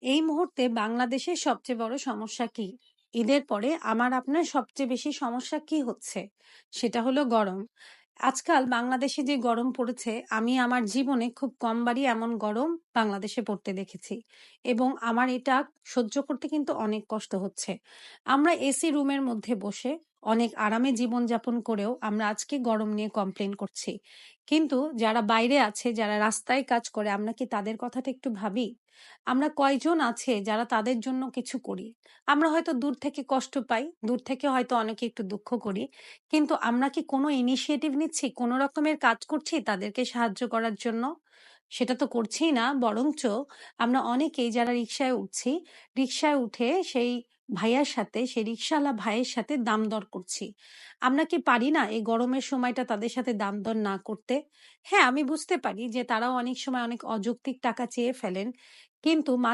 এই মুহূর্তে বাংলাদেশের সবচেয়ে বড় সমস্যা কি? ঈদের পরে আমার আপনার সবচেয়ে বেশি সমস্যা কি হচ্ছে? সেটা হলো গরম। আজকাল বাংলাদেশে যে গরম পড়েছে, আমি আমার জীবনে খুব কমবারই এমন গরম বাংলাদেশে পড়তে দেখেছি। এবং আমার এটা সহ্য করতে কিন্তু অনেক কষ্ট হচ্ছে। আমরা এসি রুমের মধ্যে বসে অনেক আরামে জীবনযাপন করেও আমরা আজকে গরম নিয়ে কমপ্লেন করছি। কিন্তু যারা বাইরে আছে, যারা রাস্তায় কাজ করে, আমরা কি তাদের কথাটা একটু ভাবি? আমরা কয়জন আছে যারা তাদের জন্য কিছু করি? আমরা হয়তো দূর থেকে কষ্ট পাই, দূর থেকে হয়তো অনেকে একটু দুঃখ করি। কিন্তু আমরা কি কোনো ইনিশিয়েটিভ নিচ্ছি? কোনো রকমের কাজ করছি তাদেরকে সাহায্য করার জন্য? সেটা তো করছিই না। বরঞ্চ আমরা অনেকেই যারা রিক্সায় উঠছি, রিক্সায় উঠে সেই ভাইয়ার সাথে, সেই রিক্শাওয়ালা ভাইয়ের সাথে দাম-দর করছি। আমরা কি পারি না এই গরমের সময়টা তাদের সাথে দাম-দর না করতে? হ্যাঁ, আমি বুঝতে পারি যে তারাও অনেক সময় অনেক অযৌক্তিক টাকা চেয়ে ফেলেন। কিন্তু মাঝে